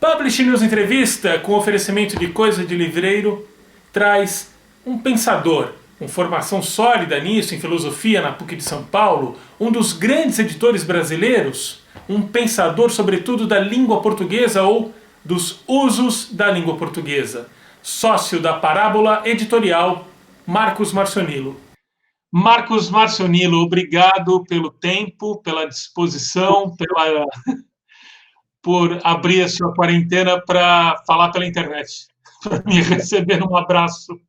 Publish News Entrevista, com oferecimento de Coisa de Livreiro, traz um pensador, com formação sólida nisso, em filosofia na PUC de São Paulo, um dos grandes editores brasileiros, um pensador sobretudo da língua portuguesa ou dos usos da língua portuguesa, sócio da Parábola Editorial, Marcos Marcionillo. Marcos Marcionillo, obrigado pelo tempo, pela disposição, por abrir a sua quarentena para falar pela internet, para me receber um abraço.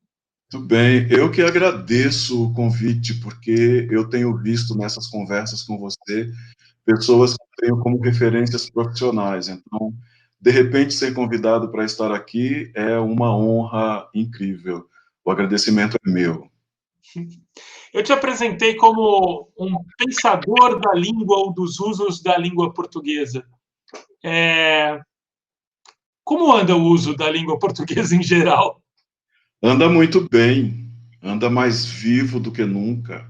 Tudo bem, eu que agradeço o convite, porque eu tenho visto nessas conversas com você pessoas que eu tenho como referências profissionais, então, de repente, ser convidado para estar aqui é uma honra incrível. O agradecimento é meu. Eu te apresentei como um pensador da língua ou dos usos da língua portuguesa. Como anda o uso da língua portuguesa em geral? Anda muito bem, anda mais vivo do que nunca.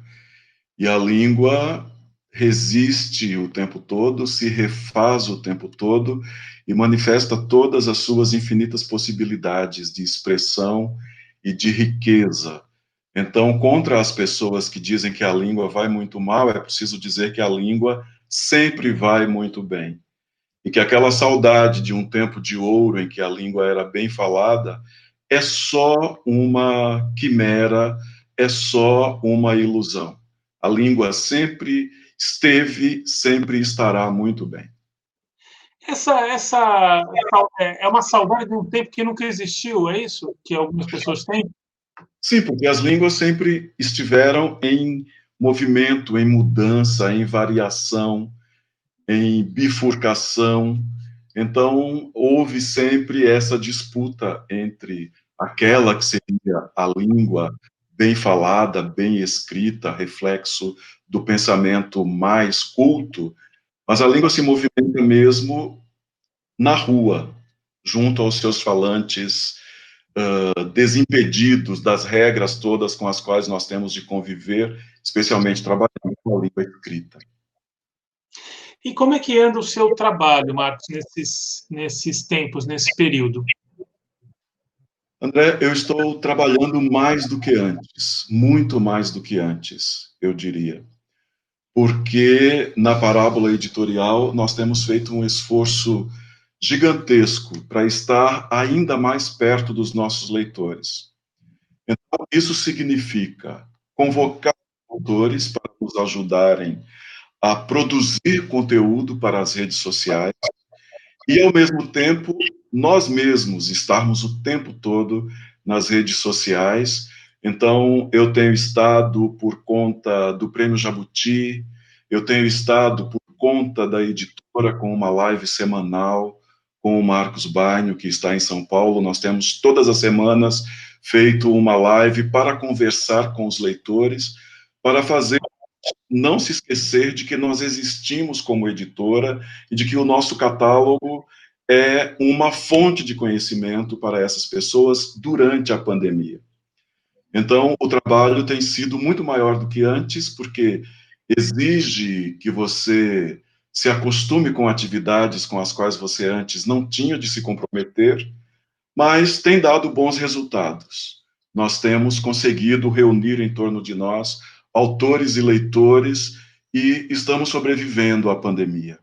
E a língua resiste o tempo todo, se refaz o tempo todo e manifesta todas as suas infinitas possibilidades de expressão e de riqueza. Então, contra as pessoas que dizem que a língua vai muito mal, é preciso dizer que a língua sempre vai muito bem. E que aquela saudade de um tempo de ouro em que a língua era bem falada é só uma quimera, é só uma ilusão. A língua sempre esteve, sempre estará muito bem. Essa é uma saudade de um tempo que nunca existiu, é isso que algumas pessoas têm? Sim, porque as línguas sempre estiveram em movimento, em mudança, em variação, em bifurcação. Então, houve sempre essa disputa entre aquela que seria a língua bem falada, bem escrita, reflexo do pensamento mais culto, mas a língua se movimenta mesmo na rua, junto aos seus falantes, desimpedidos das regras todas com as quais nós temos de conviver, especialmente trabalhando com a língua escrita. E como é que anda o seu trabalho, Marcos, nesses tempos, nesse período? André, eu estou trabalhando mais do que antes, muito mais do que antes, eu diria. Porque na Parábola Editorial nós temos feito um esforço gigantesco para estar ainda mais perto dos nossos leitores. Então, isso significa convocar autores para nos ajudarem a produzir conteúdo para as redes sociais e, ao mesmo tempo, nós mesmos estarmos o tempo todo nas redes sociais. Então, eu tenho estado por conta do Prêmio Jabuti, eu tenho estado por conta da editora com uma live semanal com o Marcos Bainho, que está em São Paulo. Nós temos todas as semanas feito uma live para conversar com os leitores, para fazer não se esquecer de que nós existimos como editora e de que o nosso catálogo é uma fonte de conhecimento para essas pessoas durante a pandemia. Então, o trabalho tem sido muito maior do que antes, porque exige que você se acostume com atividades com as quais você antes não tinha de se comprometer, mas tem dado bons resultados. Nós temos conseguido reunir em torno de nós autores e leitores e estamos sobrevivendo à pandemia.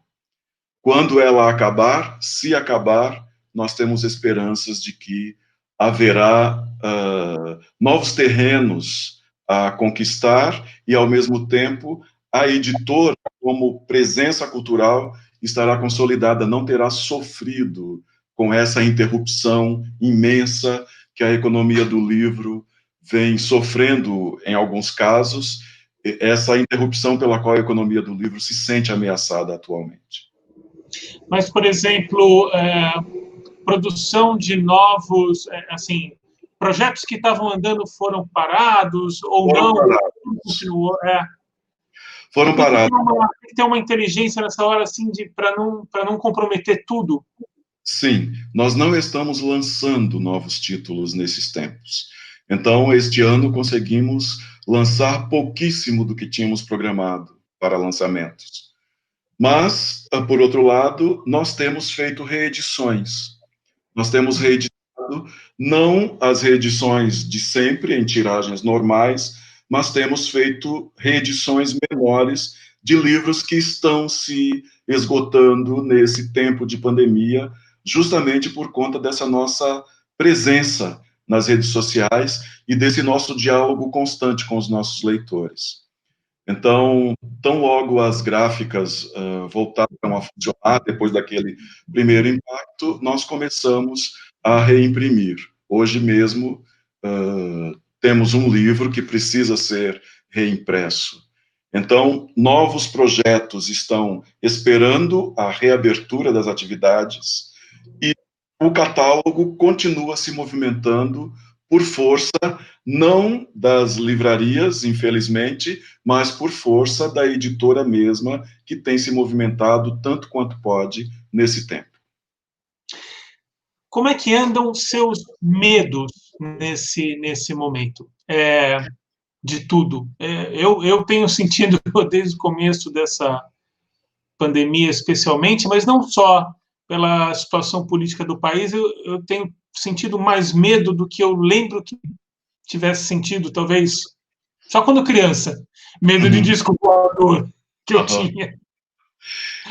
Quando ela acabar, se acabar, nós temos esperanças de que haverá novos terrenos a conquistar e, ao mesmo tempo, a editora, como presença cultural, estará consolidada, não terá sofrido com essa interrupção imensa que a economia do livro vem sofrendo em alguns casos, essa interrupção pela qual a economia do livro se sente ameaçada atualmente. Mas, por exemplo, produção de novos, assim, projetos que estavam andando foram parados ou foram não? Continuou, foram parados. Tem que ter uma inteligência nessa hora, assim, para não comprometer tudo. Sim, nós não estamos lançando novos títulos nesses tempos. Então, este ano conseguimos lançar pouquíssimo do que tínhamos programado. para lançamentos. Mas, por outro lado, nós temos feito reedições. Nós temos reeditado não as reedições de sempre, em tiragens normais, mas temos feito reedições menores de livros que estão se esgotando nesse tempo de pandemia, justamente por conta dessa nossa presença nas redes sociais e desse nosso diálogo constante com os nossos leitores. Então, tão logo as gráficas voltaram a funcionar, depois daquele primeiro impacto, nós começamos a reimprimir. Hoje mesmo, temos um livro que precisa ser reimpresso. Então, novos projetos estão esperando a reabertura das atividades e o catálogo continua se movimentando por força não das livrarias, infelizmente, mas por força da editora mesma, que tem se movimentado tanto quanto pode nesse tempo. Como é que andam seus medos nesse momento? De tudo. Eu tenho sentido desde o começo dessa pandemia, especialmente, mas não só pela situação política do país, eu tenho sentido mais medo do que eu lembro que tivesse sentido, talvez, só quando criança. Medo de disco voador que eu tinha.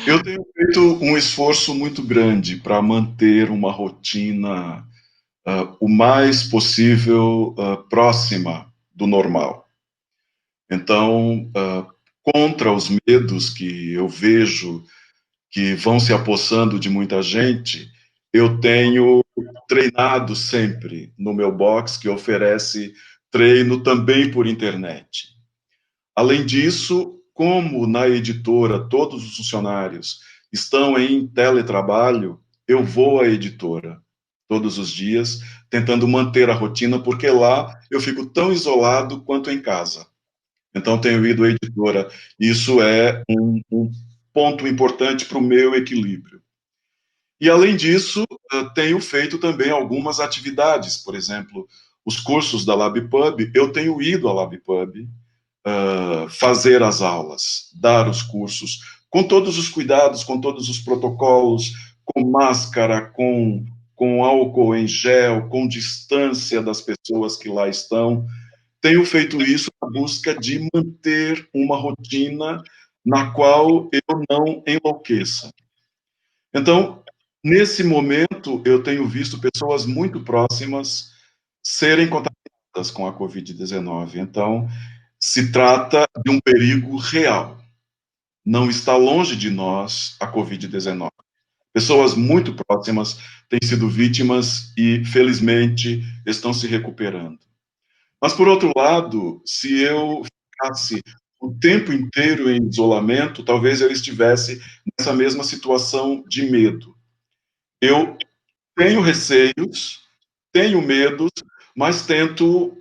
Eu tenho feito um esforço muito grande para manter uma rotina o mais possível próxima do normal. Então, contra os medos que eu vejo que vão se apossando de muita gente, eu tenho treinado sempre no meu box, que oferece treino também por internet. Além disso, como na editora todos os funcionários estão em teletrabalho, eu vou à editora todos os dias, tentando manter a rotina, porque lá eu fico tão isolado quanto em casa. Então, tenho ido à editora. Isso é um ponto importante para o meu equilíbrio. E, além disso, tenho feito também algumas atividades, por exemplo, os cursos da LabPub, eu tenho ido à LabPub fazer as aulas, dar os cursos, com todos os cuidados, com todos os protocolos, com máscara, com álcool em gel, com distância das pessoas que lá estão. Tenho feito isso na busca de manter uma rotina na qual eu não enlouqueça. Então, nesse momento, eu tenho visto pessoas muito próximas serem contaminadas com a Covid-19. Então, se trata de um perigo real. Não está longe de nós a Covid-19. Pessoas muito próximas têm sido vítimas e, felizmente, estão se recuperando. Mas, por outro lado, se eu ficasse o tempo inteiro em isolamento, talvez eu estivesse nessa mesma situação de medo. Eu tenho receios, tenho medos, mas tento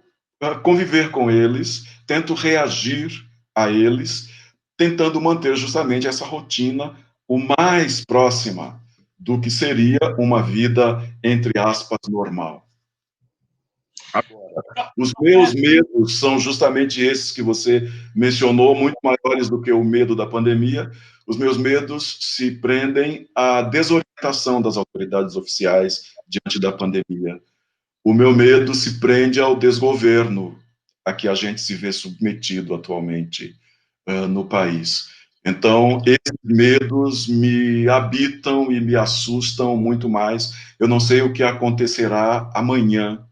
conviver com eles, tento reagir a eles, tentando manter justamente essa rotina o mais próxima do que seria uma vida, entre aspas, normal. Agora, os meus medos são justamente esses que você mencionou, muito maiores do que o medo da pandemia. Os meus medos se prendem à desorientação das autoridades oficiais diante da pandemia. O meu medo se prende ao desgoverno a que a gente se vê submetido atualmente no país. Então, esses medos me habitam e me assustam muito mais. Eu não sei o que acontecerá amanhã.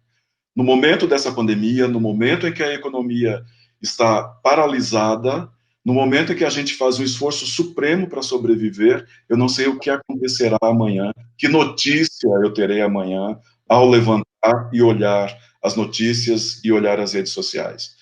No momento dessa pandemia, no momento em que a economia está paralisada, no momento em que a gente faz um esforço supremo para sobreviver, eu não sei o que acontecerá amanhã, que notícia eu terei amanhã ao levantar e olhar as notícias e olhar as redes sociais.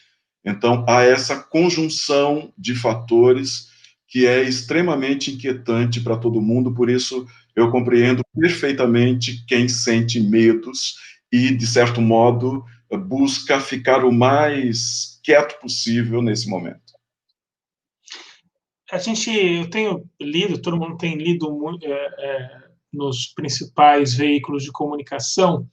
Então, há essa conjunção de fatores que é extremamente inquietante para todo mundo, por isso eu compreendo perfeitamente quem sente medos e, de certo modo, busca ficar o mais quieto possível nesse momento. Eu tenho lido, todo mundo tem lido muito, nos principais veículos de comunicação,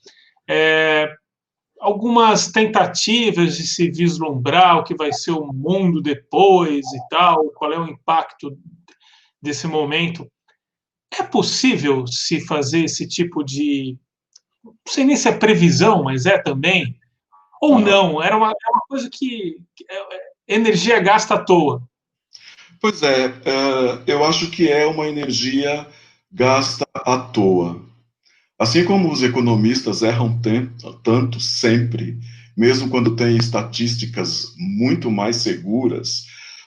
algumas tentativas de se vislumbrar o que vai ser o mundo depois e tal, qual é o impacto desse momento. É possível se fazer esse tipo de, não sei nem se é previsão, mas é também, ou Aham. não? É uma coisa que energia gasta à toa. Pois é, eu acho que é uma energia gasta à toa. Assim como os economistas erram tanto sempre, mesmo quando têm estatísticas muito mais seguras,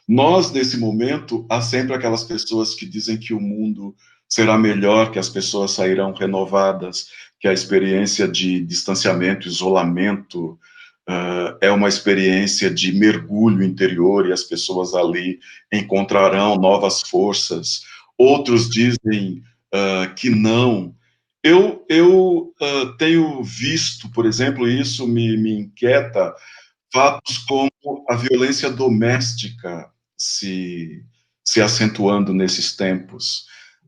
nós, nesse momento, há sempre aquelas pessoas que dizem que o mundo será melhor, que as pessoas sairão renovadas, que a experiência de distanciamento, isolamento, é uma experiência de mergulho interior e as pessoas ali encontrarão novas forças. Outros dizem que não. Eu tenho visto, por exemplo, isso me inquieta, fatos como a violência doméstica se acentuando nesses tempos,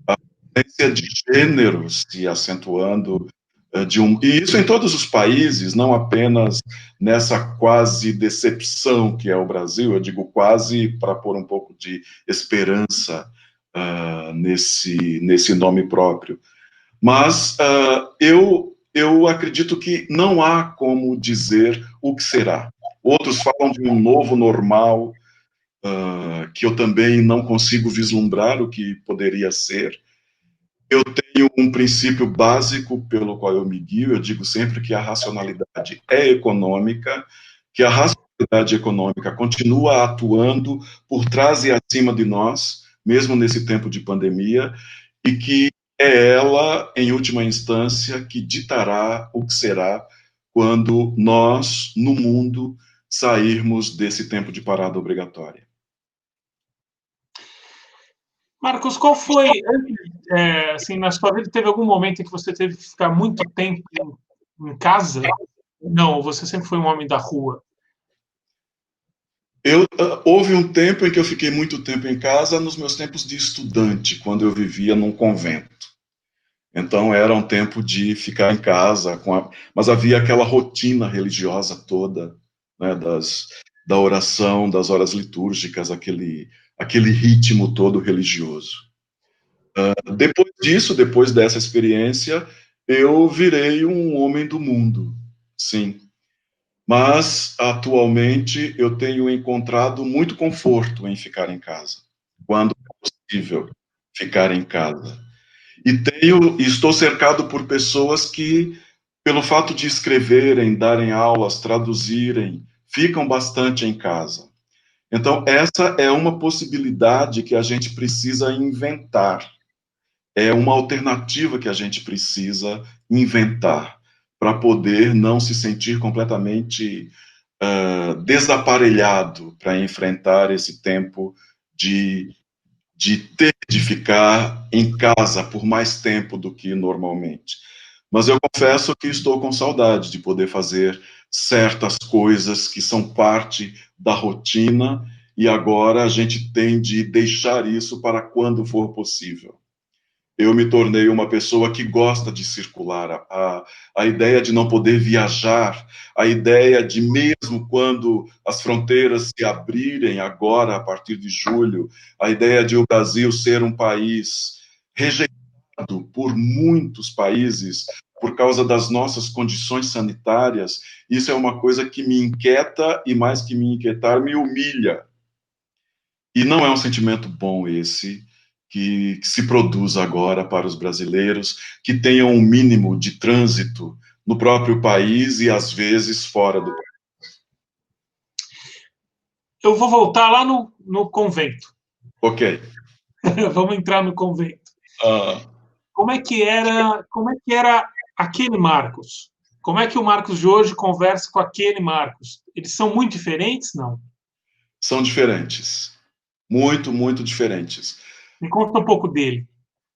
a violência de gênero se acentuando, e isso em todos os países, não apenas nessa quase decepção que é o Brasil, eu digo quase para pôr um pouco de esperança nesse nome próprio. Mas eu acredito que não há como dizer o que será. Outros falam de um novo normal, que eu também não consigo vislumbrar o que poderia ser. Eu tenho um princípio básico pelo qual eu me guio, eu digo sempre que a racionalidade é econômica, que a racionalidade econômica continua atuando por trás e acima de nós, mesmo nesse tempo de pandemia, e que é ela, em última instância, que ditará o que será quando nós, no mundo, sairmos desse tempo de parada obrigatória. Marcos, qual foi, assim, na sua vida, teve algum momento em que você teve que ficar muito tempo em casa? Não, você sempre foi um homem da rua. Houve um tempo em que eu fiquei muito tempo em casa, nos meus tempos de estudante, quando eu vivia num convento. Então era um tempo de ficar em casa, mas havia aquela rotina religiosa toda, né, da oração, das horas litúrgicas, aquele ritmo todo religioso. Depois disso, depois dessa experiência, eu virei um homem do mundo, sim. Mas, atualmente, eu tenho encontrado muito conforto em ficar em casa, quando é possível ficar em casa. Estou cercado por pessoas que, pelo fato de escreverem, darem aulas, traduzirem, ficam bastante em casa. Então, essa é uma possibilidade que a gente precisa inventar. É uma alternativa que a gente precisa inventar para poder não se sentir completamente desaparelhado para enfrentar esse tempo de, de ter de ficar em casa por mais tempo do que normalmente. Mas eu confesso que estou com saudade de poder fazer certas coisas que são parte da rotina e agora a gente tem de deixar isso para quando for possível. Eu me tornei uma pessoa que gosta de circular. A ideia de não poder viajar, a ideia de, mesmo quando as fronteiras se abrirem agora, a partir de julho, a ideia de o Brasil ser um país rejeitado por muitos países por causa das nossas condições sanitárias, isso é uma coisa que me inquieta e, mais que me inquietar, me humilha. E não é um sentimento bom esse que se produz agora para os brasileiros, que tenham um mínimo de trânsito no próprio país e, às vezes, fora do país. Eu vou voltar lá no convento. Ok. Vamos entrar no convento. Uh, Como é que era aquele Marcos? Como é que o Marcos de hoje conversa com aquele Marcos? Eles são muito diferentes? Não. são diferentes. Muito, muito diferentes. Me conta um pouco dele.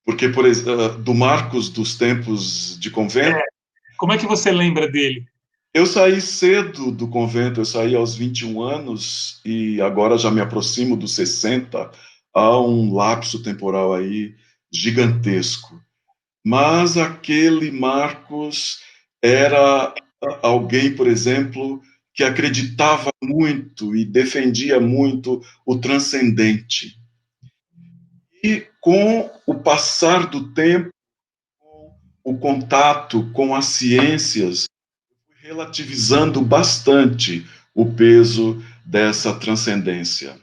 Porque, por exemplo, do Marcos dos tempos de convento, Como é que você lembra dele? eu saí cedo do convento, eu saí aos 21 anos e agora já me aproximo dos 60. Há um lapso temporal aí gigantesco. Mas aquele Marcos era alguém, por exemplo, que acreditava muito e defendia muito o transcendente. E com o passar do tempo, o contato com as ciências, relativizando bastante o peso dessa transcendência.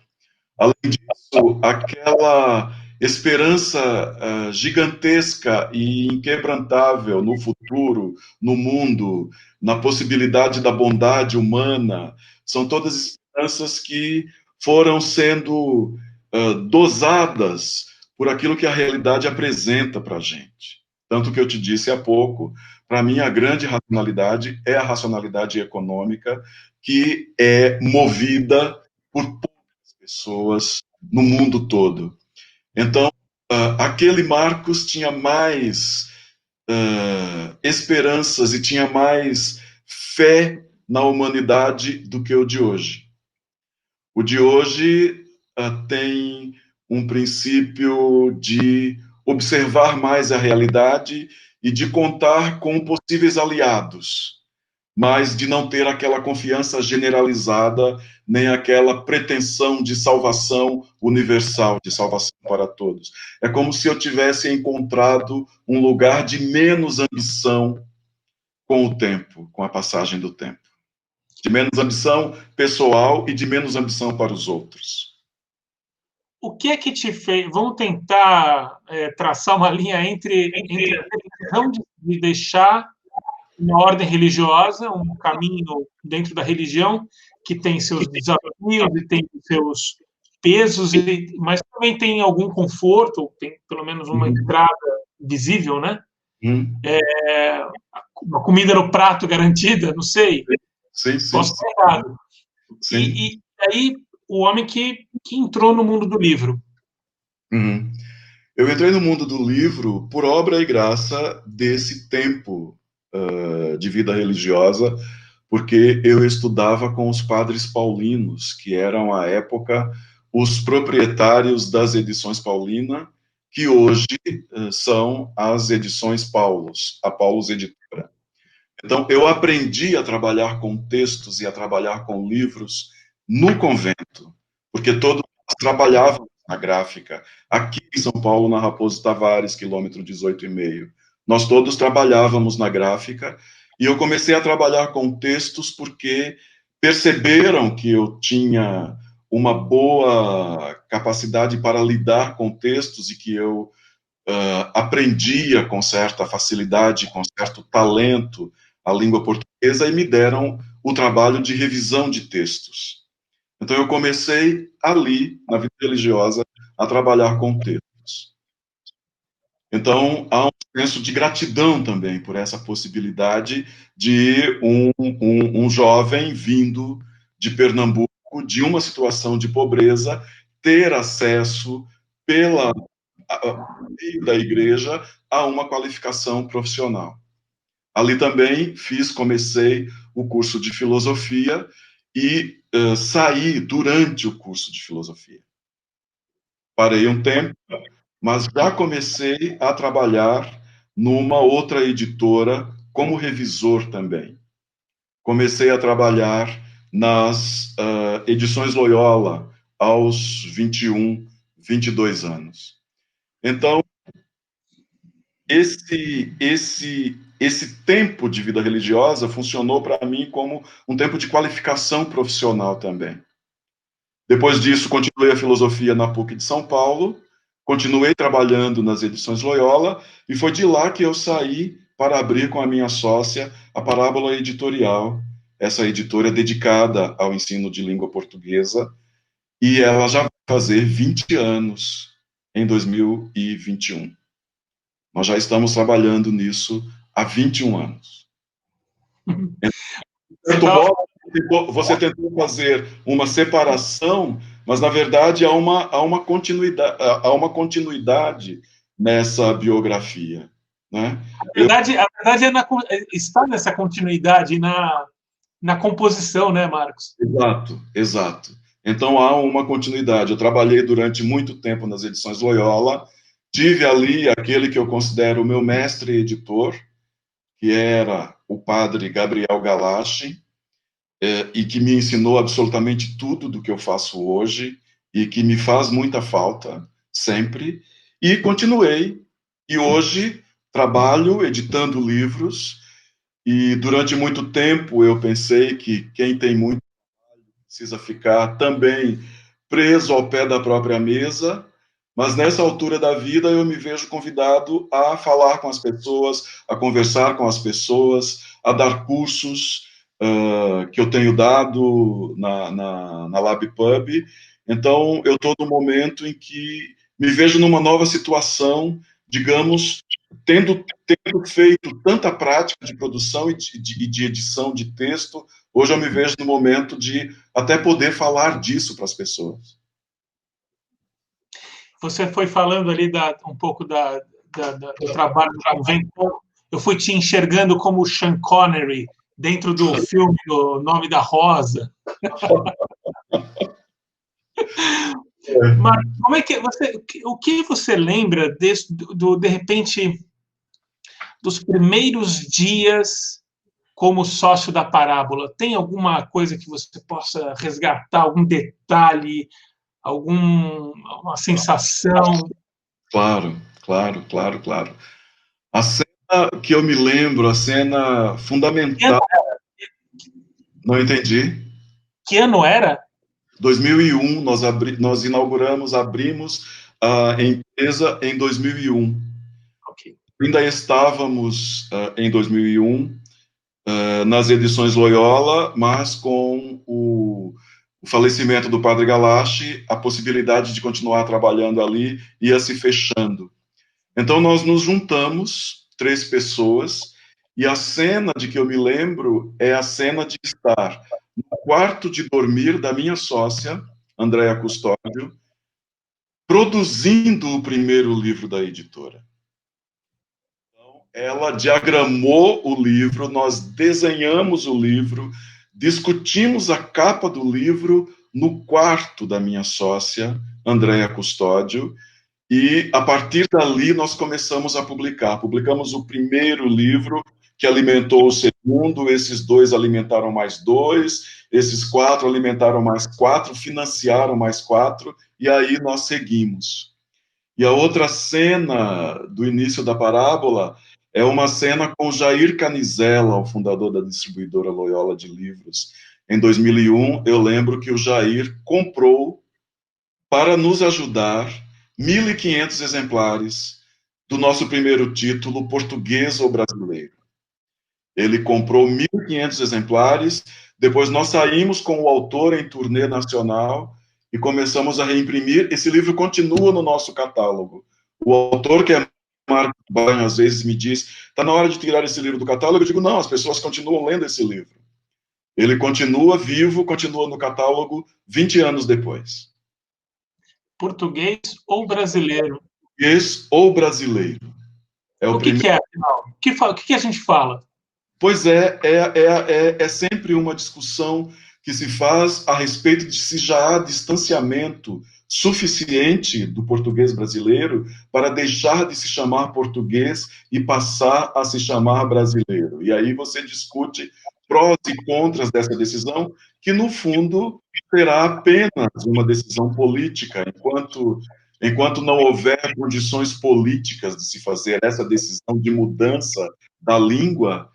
Além disso, aquela esperança gigantesca e inquebrantável no futuro, no mundo, na possibilidade da bondade humana, são todas esperanças que foram sendo dosadas por aquilo que a realidade apresenta para a gente. Tanto que eu te disse há pouco, para mim a grande racionalidade é a racionalidade econômica, que é movida por pessoas no mundo todo. Então, aquele Marcos tinha mais esperanças e tinha mais fé na humanidade do que o de hoje. O de hoje tem um princípio de observar mais a realidade e de contar com possíveis aliados, mas de não ter aquela confiança generalizada, nem aquela pretensão de salvação universal, de salvação para todos. É como se eu tivesse encontrado um lugar de menos ambição com o tempo, com a passagem do tempo. De menos ambição pessoal e de menos ambição para os outros. O que é que te fez? Vamos tentar traçar uma linha entre a decisão de deixar uma ordem religiosa, um caminho dentro da religião que tem seus desafios e tem seus pesos, mas também tem algum conforto, tem pelo menos uma entrada visível, né? Uma comida no prato garantida, não sei. Sim, sim. Posso estar errado. E aí, o homem que entrou no mundo do livro. Eu entrei no mundo do livro por obra e graça desse tempo de vida religiosa, porque eu estudava com os padres paulinos, que eram, à época, os proprietários das edições Paulina, que hoje são as edições Paulus, a Paulus Editora. Então, eu aprendi a trabalhar com textos e a trabalhar com livros no convento, porque todos nós trabalhávamos na gráfica. Aqui em São Paulo, na Raposo Tavares, quilômetro 18,5. Nós todos trabalhávamos na gráfica e eu comecei a trabalhar com textos porque perceberam que eu tinha uma boa capacidade para lidar com textos e que eu aprendia com certa facilidade, com certo talento a língua portuguesa e me deram o trabalho de revisão de textos. Então eu comecei ali, na vida religiosa, a trabalhar com textos. Então há um senso de gratidão também por essa possibilidade de um jovem vindo de Pernambuco, de uma situação de pobreza, ter acesso pela da igreja a uma qualificação profissional. Ali também comecei o curso de filosofia e saí durante o curso de filosofia. Parei um tempo, mas já comecei a trabalhar numa outra editora como revisor também. Comecei a trabalhar nas edições Loyola aos 21, 22 anos. Então, esse tempo de vida religiosa funcionou para mim como um tempo de qualificação profissional também. Depois disso, continuei a filosofia na PUC de São Paulo, continuei trabalhando nas edições Loyola, e foi de lá que eu saí para abrir com a minha sócia a Parábola Editorial, essa editora dedicada ao ensino de língua portuguesa, e ela já vai fazer 20 anos em 2021. Nós já estamos trabalhando nisso há 21 anos. Você tentou fazer uma separação, mas, na verdade, há uma continuidade nessa biografia. Né? A verdade está nessa continuidade, na composição, né, Marcos? Exato. Então, há uma continuidade. Eu trabalhei durante muito tempo nas edições Loyola, tive ali aquele que eu considero o meu mestre editor, que era o padre Gabriel Galachi, e que me ensinou absolutamente tudo do que eu faço hoje, e que me faz muita falta, sempre, e continuei, e hoje trabalho editando livros, e durante muito tempo eu pensei que quem tem muito precisa ficar também preso ao pé da própria mesa, mas nessa altura da vida eu me vejo convidado a falar com as pessoas, a conversar com as pessoas, a dar cursos que eu tenho dado na LabPub. Então, eu estou no momento em que me vejo numa nova situação, digamos, tendo feito tanta prática de produção e de edição de texto, hoje eu me vejo no momento de até poder falar disso para as pessoas. Você foi falando ali um pouco do trabalho do convento. Eu fui te enxergando como o Sean Connery dentro do filme O Nome da Rosa. Mas como é que o que você lembra de repente dos primeiros dias como sócio da Parábola? Tem alguma coisa que você possa resgatar, algum detalhe, alguma sensação? Claro, claro, claro, claro. A cena que eu me lembro, a cena fundamental. Não entendi. Que ano era? 2001, nós abrimos a empresa em 2001. Okay. Ainda estávamos em 2001 nas edições Loyola, mas com o falecimento do padre Galachi, a possibilidade de continuar trabalhando ali ia se fechando. Então nós nos juntamos, 3 pessoas, e a cena de que eu me lembro é a cena de estar no quarto de dormir da minha sócia, Andréa Custódio, produzindo o primeiro livro da editora. Então, ela diagramou o livro, nós desenhamos o livro, discutimos a capa do livro no quarto da minha sócia, Andréa Custódio, e, a partir dali, nós começamos a publicar. Publicamos o primeiro livro, que alimentou o segundo, esses 2 alimentaram mais 2, esses 4 alimentaram mais 4, financiaram mais 4, e aí nós seguimos. E a outra cena do início da Parábola é uma cena com Jair Canizella, o fundador da distribuidora Loyola de livros. Em 2001, eu lembro que o Jair comprou, para nos ajudar, 1.500 exemplares do nosso primeiro título, Português ou Brasileiro. Ele comprou 1.500 exemplares, depois nós saímos com o autor em turnê nacional e começamos a reimprimir. Esse livro continua no nosso catálogo. O autor, que é Marco Banho, às vezes me diz, está na hora de tirar esse livro do catálogo. Eu digo, não, as pessoas continuam lendo esse livro. Ele continua vivo, continua no catálogo 20 anos depois. Português ou brasileiro? Português ou brasileiro. O que é, afinal? O que a gente fala? Pois é sempre uma discussão que se faz a respeito de se já há distanciamento suficiente do português brasileiro para deixar de se chamar português e passar a se chamar brasileiro. E aí você discute prós e contras dessa decisão, que no fundo será apenas uma decisão política, enquanto não houver condições políticas de se fazer essa decisão de mudança da língua,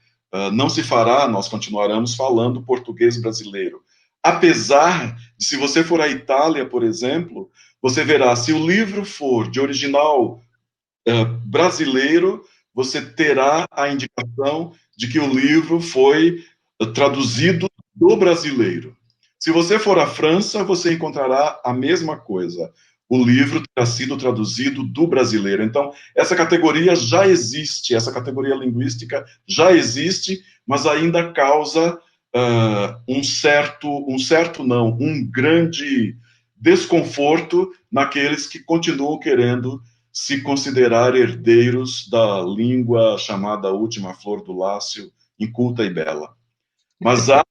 não se fará, nós continuaremos falando português brasileiro. Apesar de, se você for à Itália, por exemplo, você verá, se o livro for de original brasileiro, você terá a indicação de que o livro foi traduzido do brasileiro. Se você for à França, você encontrará a mesma coisa. O livro terá sido traduzido do brasileiro. Então, essa categoria já existe, essa categoria linguística já existe, mas ainda causa um grande desconforto naqueles que continuam querendo se considerar herdeiros da língua chamada última flor do Lácio, inculta e bela. Mas há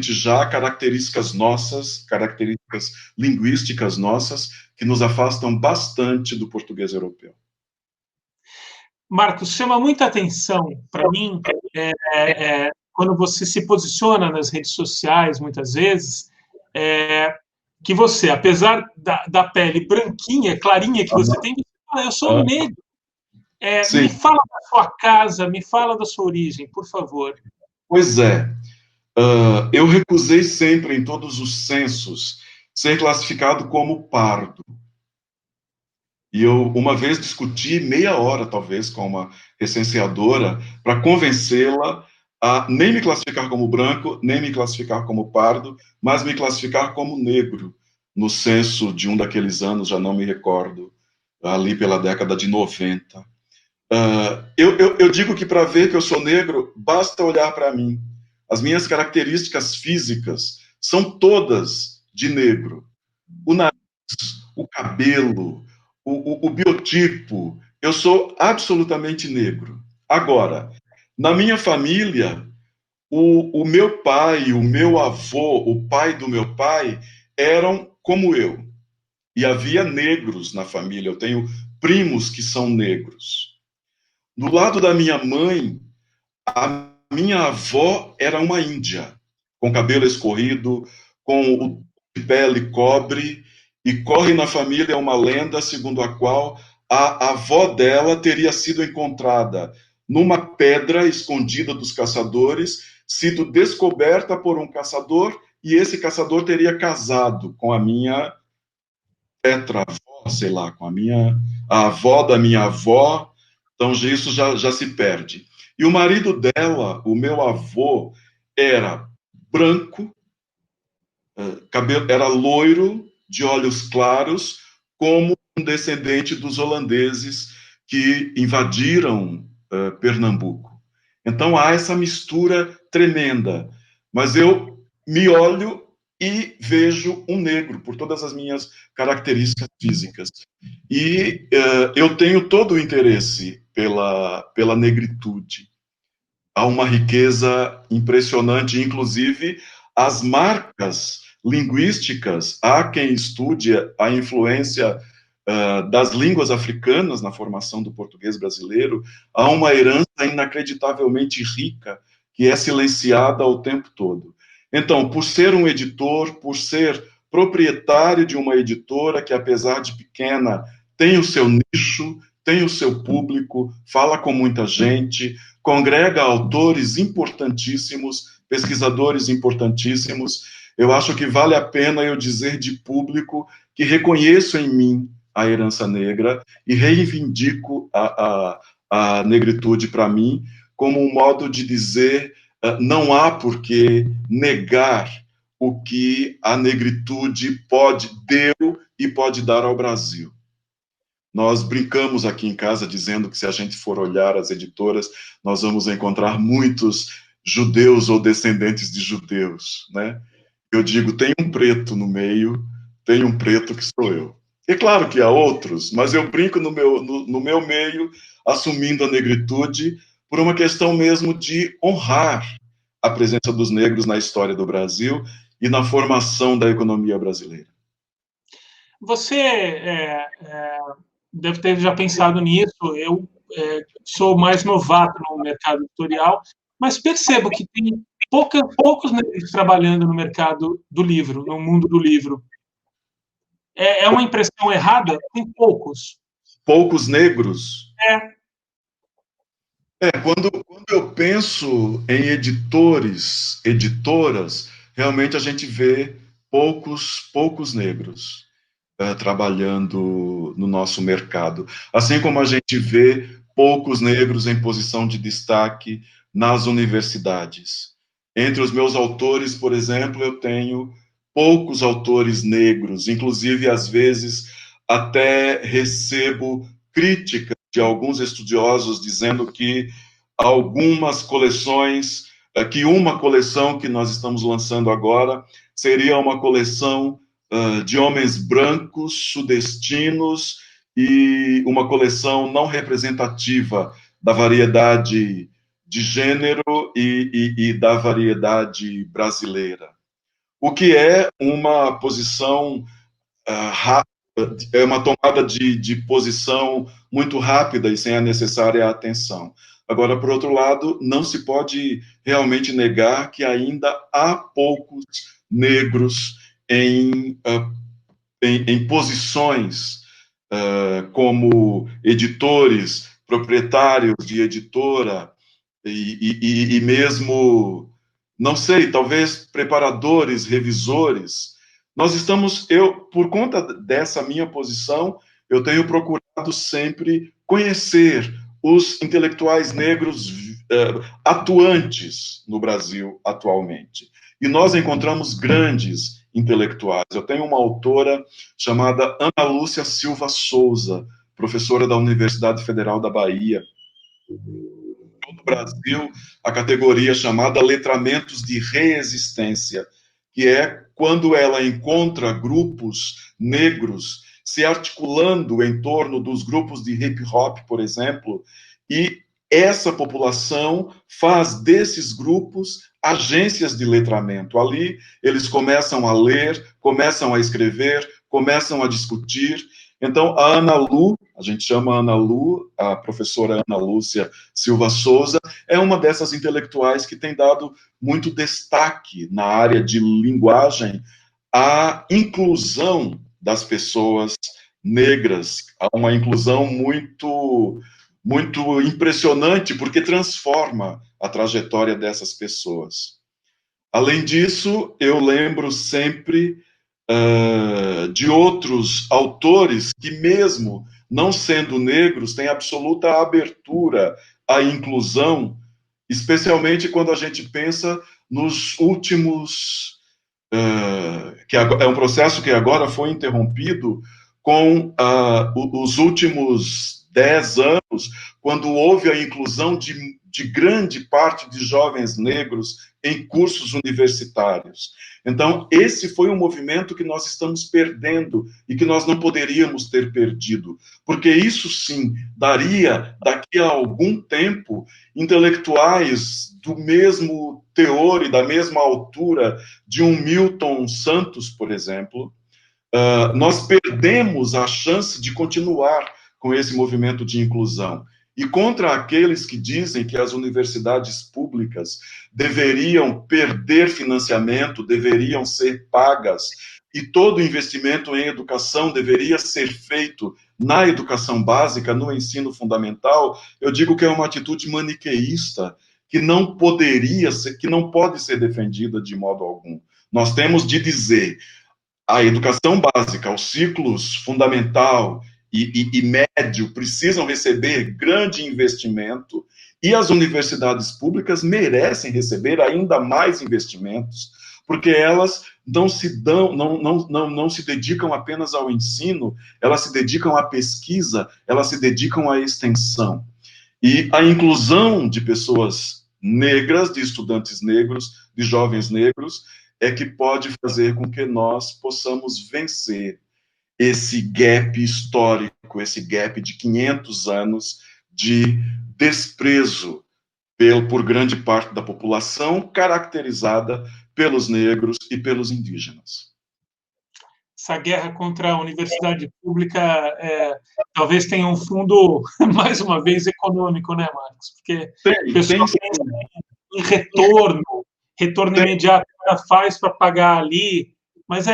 já características nossas, características linguísticas nossas, que nos afastam bastante do português europeu. Marcos, chama muita atenção para mim quando você se posiciona nas redes sociais, muitas vezes, que você, apesar da pele branquinha, clarinha que você tem, você fala, eu sou negro. Me Sim, fala da sua casa, me fala da sua origem, por favor. pois é. Eu recusei sempre, em todos os censos, ser classificado como pardo. E eu, uma vez, discuti meia hora, talvez, com uma recenseadora para convencê-la a nem me classificar como branco, nem me classificar como pardo, mas me classificar como negro, no censo de um daqueles anos, já não me recordo, ali pela década de 90. Eu digo que para ver que eu sou negro, basta olhar para mim. As minhas características físicas são todas de negro. O nariz, o cabelo, o biotipo, eu sou absolutamente negro. Agora, na minha família, o meu pai, o meu avô, o pai do meu pai, eram como eu. E havia negros na família. Eu tenho primos que são negros. Do lado da minha mãe, a minha avó era uma índia, com cabelo escorrido, com o de pele cobre, e corre na família uma lenda segundo a qual a avó dela teria sido encontrada numa pedra escondida dos caçadores, sido descoberta por um caçador, e esse caçador teria casado com a minha tetra-avó, sei lá, com a avó da minha avó, então isso já se perde. E o marido dela, o meu avô, era branco, cabelo, era loiro, de olhos claros, como um descendente dos holandeses que invadiram Pernambuco. Então há essa mistura tremenda. Mas eu me olho e vejo um negro por todas as minhas características físicas. E eu tenho todo o interesse pela negritude. Há uma riqueza impressionante, inclusive as marcas linguísticas. Há quem estude a influência das línguas africanas na formação do português brasileiro. Há uma herança inacreditavelmente rica que é silenciada o tempo todo. Então, por ser um editor, por ser proprietário de uma editora que, apesar de pequena, tem o seu nicho, tem o seu público, fala com muita gente, congrega autores importantíssimos, pesquisadores importantíssimos. Eu acho que vale a pena eu dizer de público que reconheço em mim a herança negra e reivindico a negritude para mim como um modo de dizer não há por que negar o que a negritude deu e pode dar ao Brasil. Nós brincamos aqui em casa dizendo que se a gente for olhar as editoras, nós vamos encontrar muitos judeus ou descendentes de judeus, né? Eu digo, tem um preto no meio, tem um preto que sou eu. E claro que há outros, mas eu brinco no meu meio, assumindo a negritude, por uma questão mesmo de honrar a presença dos negros na história do Brasil e na formação da economia brasileira. Você deve ter já pensado nisso. Eu sou mais novato no mercado editorial, mas percebo que tem poucos negros trabalhando no mercado do livro, no mundo do livro. É uma impressão errada? Tem poucos. Poucos negros. É, Quando eu penso em editores, editoras, realmente a gente vê poucos negros trabalhando no nosso mercado. Assim como a gente vê poucos negros em posição de destaque nas universidades. Entre os meus autores, por exemplo, eu tenho poucos autores negros, inclusive, às vezes, até recebo críticas de alguns estudiosos dizendo que algumas coleções, que uma coleção que nós estamos lançando agora seria uma coleção de homens brancos, sudestinos, e uma coleção não representativa da variedade de gênero e da variedade brasileira. O que é uma posição é uma tomada de posição muito rápida e sem a necessária atenção. Agora, por outro lado, não se pode realmente negar que ainda há poucos negros em posições como editores, proprietários de editora e mesmo, não sei, talvez preparadores, revisores. Nós estamos, por conta dessa minha posição, eu tenho procurado sempre conhecer os intelectuais negros atuantes no Brasil atualmente. E nós encontramos grandes intelectuais. Eu tenho uma autora chamada Ana Lúcia Silva Souza, professora da Universidade Federal da Bahia, no Brasil, a categoria chamada letramentos de reexistência, que é quando ela encontra grupos negros se articulando em torno dos grupos de hip hop, por exemplo, e essa população faz desses grupos agências de letramento. Ali eles começam a ler, começam a escrever, começam a discutir. Então, a Ana Lu, a gente chama Ana Lu, a professora Ana Lúcia Silva Souza, é uma dessas intelectuais que tem dado muito destaque na área de linguagem à inclusão das pessoas negras, a uma inclusão muito impressionante, porque transforma a trajetória dessas pessoas. Além disso, eu lembro sempre de outros autores que, mesmo não sendo negros, têm absoluta abertura à inclusão, especialmente quando a gente pensa nos últimos. Que é um processo que agora foi interrompido com os últimos 10 anos, quando houve a inclusão de grande parte de jovens negros em cursos universitários. Então, esse foi um movimento que nós estamos perdendo e que nós não poderíamos ter perdido, porque isso sim daria, daqui a algum tempo, intelectuais do mesmo teor e da mesma altura de um Milton Santos, por exemplo. Nós perdemos a chance de continuar com esse movimento de inclusão. E contra aqueles que dizem que as universidades públicas deveriam perder financiamento, deveriam ser pagas, e todo investimento em educação deveria ser feito na educação básica, no ensino fundamental, eu digo que é uma atitude maniqueísta que não poderia ser, que não pode ser defendida de modo algum. Nós temos de dizer a educação básica, os ciclos fundamental e médio precisam receber grande investimento e as universidades públicas merecem receber ainda mais investimentos, porque elas não se dedicam apenas ao ensino, elas se dedicam à pesquisa, elas se dedicam à extensão. E a inclusão de pessoas negras, de estudantes negros, de jovens negros, é que pode fazer com que nós possamos vencer esse gap histórico, esse gap de 500 anos de desprezo por grande parte da população, caracterizada pelos negros e pelos indígenas. Essa guerra contra a universidade pública talvez tenha um fundo, mais uma vez, econômico, né, Marcos? Porque o pessoal pensa em retorno imediato que ela faz para pagar ali, mas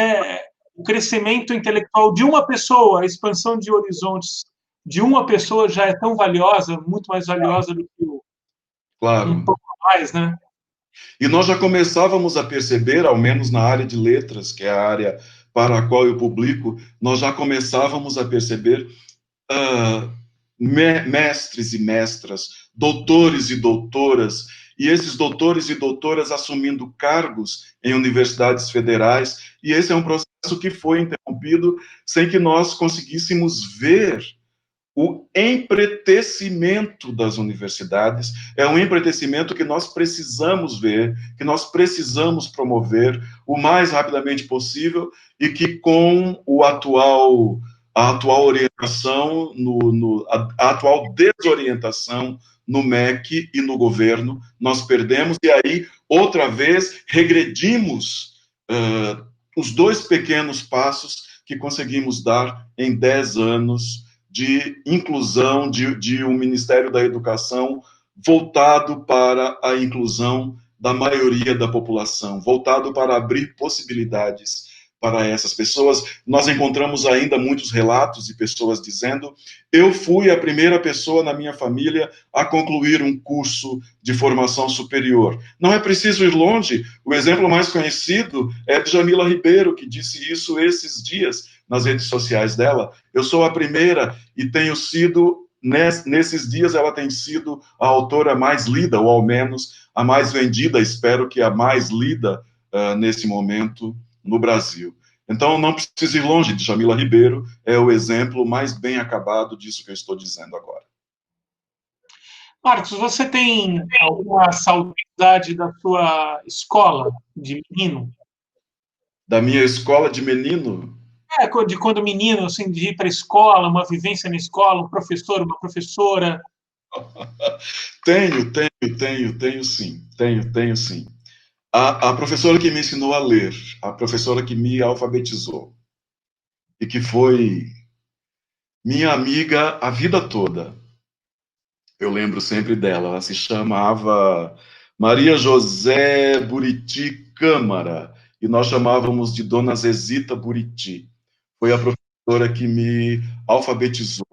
o crescimento intelectual de uma pessoa, a expansão de horizontes de uma pessoa já é tão valiosa, muito mais valiosa do que um pouco mais, né? E nós já começávamos a perceber, ao menos na área de letras, que é a área para a qual eu publico, nós já começávamos a perceber mestres e mestras, doutores e doutoras, e esses doutores e doutoras assumindo cargos em universidades federais, e esse é um processo que foi interrompido sem que nós conseguíssemos ver o empretecimento das universidades. É um empretecimento que nós precisamos ver, que nós precisamos promover o mais rapidamente possível e que com a atual orientação, a atual desorientação no MEC e no governo, nós perdemos e aí, outra vez, regredimos os 2 pequenos passos que conseguimos dar em 10 anos de inclusão de um Ministério da Educação voltado para a inclusão da maioria da população, voltado para abrir possibilidades para essas pessoas. Nós encontramos ainda muitos relatos de pessoas dizendo: eu fui a primeira pessoa na minha família a concluir um curso de formação superior. Não é preciso ir longe, o exemplo mais conhecido é de Jamila Ribeiro, que disse isso esses dias nas redes sociais dela. Eu sou a primeira e tenho sido, nesses dias, ela tem sido a autora mais lida, ou ao menos a mais vendida, espero que a mais lida nesse momento no Brasil. Então, não preciso ir longe de Jamila Ribeiro, é o exemplo mais bem acabado disso que eu estou dizendo agora. Marcos, você tem alguma saudade da sua escola de menino? Da minha escola de menino? De quando menino, assim, de ir para a escola, uma vivência na escola, um professor, uma professora? Tenho sim. Tenho sim. A professora que me ensinou a ler, a professora que me alfabetizou, e que foi minha amiga a vida toda. Eu lembro sempre dela. Ela se chamava Maria José Buriti Câmara, e nós chamávamos de Dona Zezita Buriti. Foi a professora que me alfabetizou.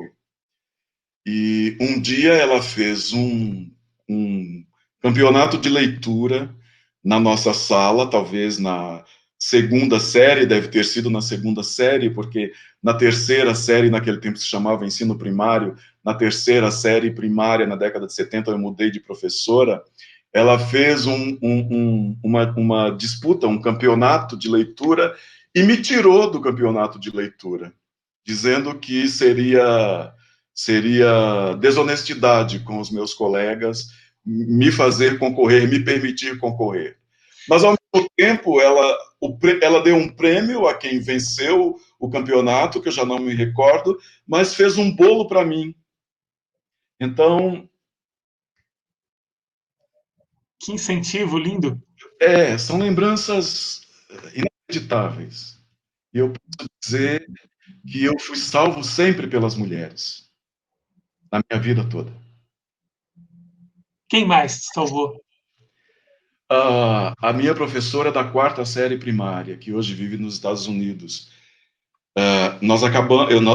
E um dia ela fez um campeonato de leitura na nossa sala, talvez na segunda série, deve ter sido na segunda série, porque na terceira série, naquele tempo se chamava ensino primário, na terceira série primária, na década de 70, eu mudei de professora. Ela fez uma disputa, um campeonato de leitura, e me tirou do campeonato de leitura, dizendo que seria desonestidade com os meus colegas me fazer concorrer, me permitir concorrer. Mas, ao mesmo tempo, ela deu um prêmio a quem venceu o campeonato, que eu já não me recordo, mas fez um bolo para mim. Então... Que incentivo lindo! São lembranças inacreditáveis. E eu posso dizer que eu fui salvo sempre pelas mulheres, na minha vida toda. Quem mais te salvou? A minha professora da quarta série primária, que hoje vive nos Estados Unidos.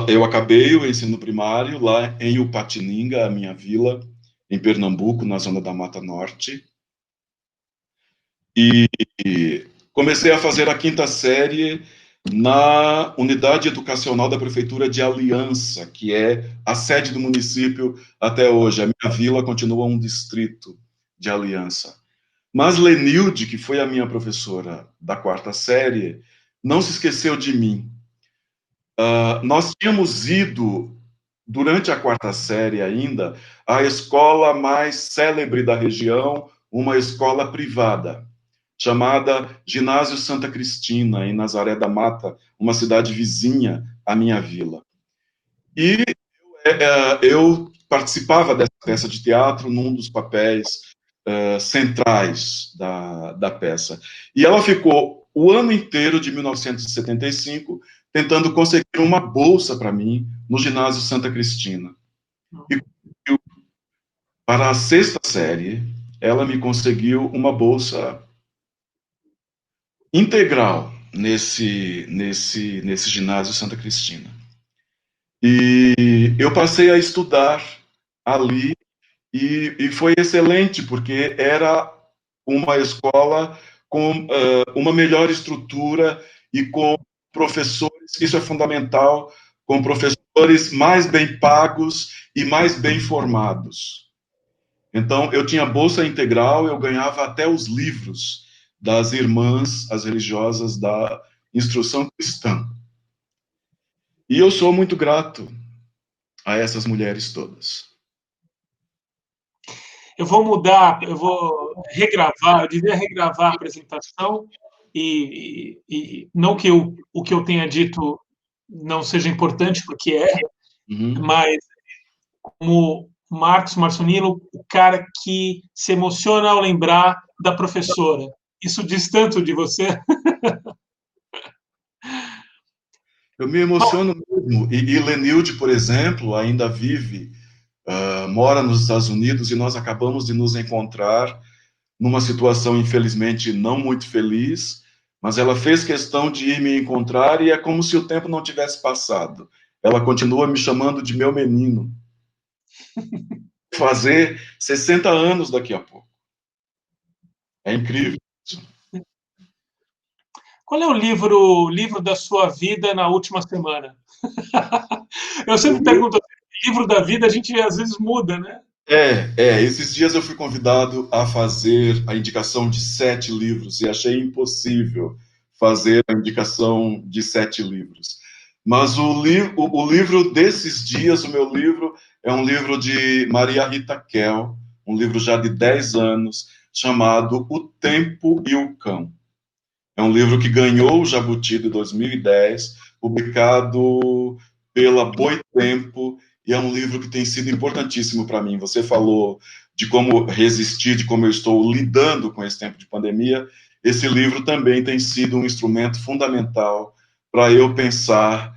Eu acabei o ensino primário lá em Upatininga, a minha vila, em Pernambuco, na zona da Mata Norte. E comecei a fazer a quinta série na unidade educacional da Prefeitura de Aliança, que é a sede do município até hoje. A minha vila continua um distrito de Aliança. Mas Lenilde, que foi a minha professora da quarta série, não se esqueceu de mim. Nós tínhamos ido, durante a quarta série ainda, à escola mais célebre da região, uma escola privada, chamada Ginásio Santa Cristina, em Nazaré da Mata, uma cidade vizinha à minha vila. E eu participava dessa peça de teatro num dos papéis centrais da peça. E ela ficou o ano inteiro de 1975 tentando conseguir uma bolsa para mim no Ginásio Santa Cristina. E para a sexta série, ela me conseguiu uma bolsa integral nesse Ginásio Santa Cristina. E eu passei a estudar ali, e foi excelente, porque era uma escola com uma melhor estrutura e com professores, isso é fundamental, com professores mais bem pagos e mais bem formados. Então, eu tinha bolsa integral, eu ganhava até os livros das irmãs, as religiosas da instrução cristã. E eu sou muito grato a essas mulheres todas. Eu vou mudar, eu vou regravar, eu devia regravar a apresentação e não que o que eu tenha dito não seja importante, porque mas como Marcos Marçonilo, o cara que se emociona ao lembrar da professora. Isso diz tanto de você? Eu me emociono mesmo. E Lenilde, por exemplo, ainda vive, mora nos Estados Unidos e nós acabamos de nos encontrar numa situação, infelizmente, não muito feliz, mas ela fez questão de ir me encontrar e é como se o tempo não tivesse passado. Ela continua me chamando de meu menino. Fazer 60 anos daqui a pouco. É incrível. Qual é o livro da sua vida na última semana? Eu sempre pergunto, livro da vida a gente às vezes muda, né? Esses dias eu fui convidado a fazer a indicação de 7 livros e achei impossível fazer a indicação de 7 livros. Mas o livro desses dias, o meu livro, é um livro de Maria Rita Kell, um livro já de 10 anos, chamado O Tempo e o Cão. É um livro que ganhou o Jabuti de 2010, publicado pela Boitempo, e é um livro que tem sido importantíssimo para mim. Você falou de como resistir, de como eu estou lidando com esse tempo de pandemia. Esse livro também tem sido um instrumento fundamental para eu pensar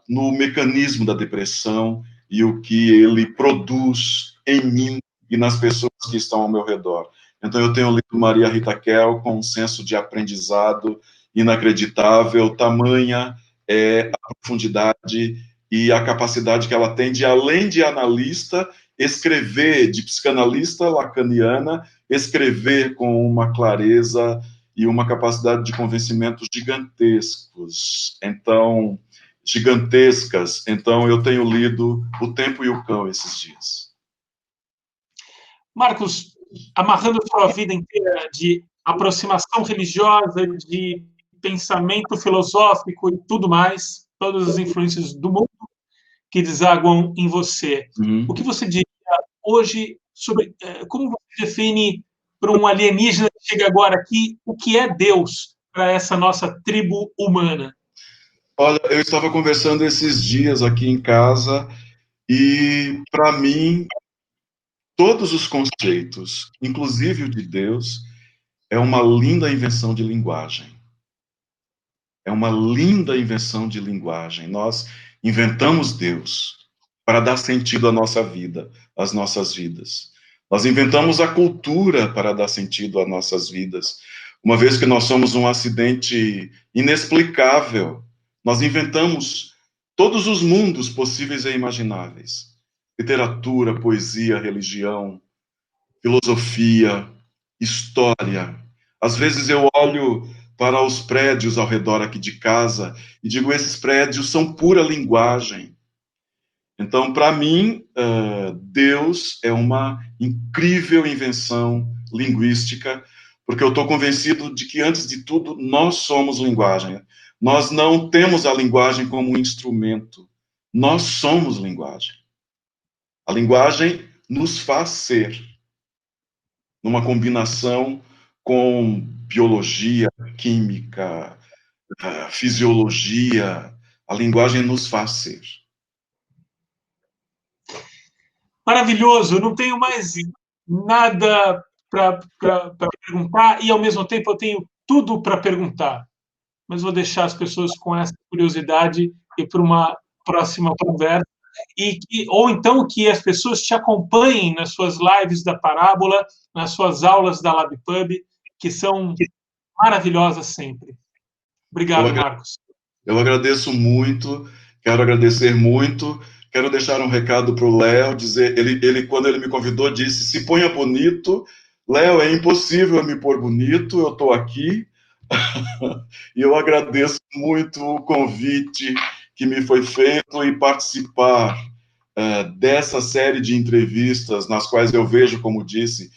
no mecanismo da depressão e o que ele produz em mim e nas pessoas que estão ao meu redor. Então, eu tenho lido Maria Rita Kell com um senso de aprendizado inacreditável, tamanha é a profundidade e a capacidade que ela tem de, além de analista, escrever, de psicanalista lacaniana, escrever com uma clareza e uma capacidade de convencimento gigantescos. Então, gigantescas. Então, eu tenho lido O Tempo e o Cão esses dias. Marcos, amarrando sua vida inteira de aproximação religiosa, de pensamento filosófico e tudo mais, todas as influências do mundo que desaguam em você. O que você diria hoje sobre como você define para um alienígena que chega agora aqui o que é Deus para essa nossa tribo humana? Olha, eu estava conversando esses dias aqui em casa e, para mim, todos os conceitos, inclusive o de Deus, é uma linda invenção de linguagem. É uma linda invenção de linguagem. Nós inventamos Deus para dar sentido à nossa vida, às nossas vidas. Nós inventamos a cultura para dar sentido às nossas vidas. Uma vez que nós somos um acidente inexplicável, nós inventamos todos os mundos possíveis e imagináveis. Literatura, poesia, religião, filosofia, história. Às vezes eu olho para os prédios ao redor aqui de casa e digo, esses prédios são pura linguagem. Então, para mim, Deus é uma incrível invenção linguística, porque eu estou convencido de que, antes de tudo, nós somos linguagem. Nós não temos a linguagem como um instrumento. Nós somos linguagem. A linguagem nos faz ser, numa combinação com biologia, química, fisiologia. A linguagem nos faz ser. Maravilhoso, eu não tenho mais nada para perguntar e, ao mesmo tempo, eu tenho tudo para perguntar. Mas vou deixar as pessoas com essa curiosidade e para uma próxima conversa. Ou então que as pessoas te acompanhem nas suas lives da Parábola, nas suas aulas da LabPub, que são maravilhosas sempre. Obrigado, Marcos. Eu agradeço muito, quero agradecer muito. Quero deixar um recado para o Léo, dizer, quando ele me convidou, disse, se ponha bonito. Léo, é impossível me pôr bonito, eu estou aqui. E eu agradeço muito o convite que me foi feito e participar dessa série de entrevistas, nas quais eu vejo, como disse,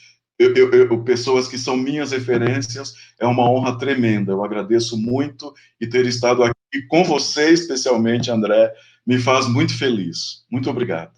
pessoas que são minhas referências. É uma honra tremenda. Eu agradeço muito, e ter estado aqui com você, especialmente, André, me faz muito feliz. Muito obrigado.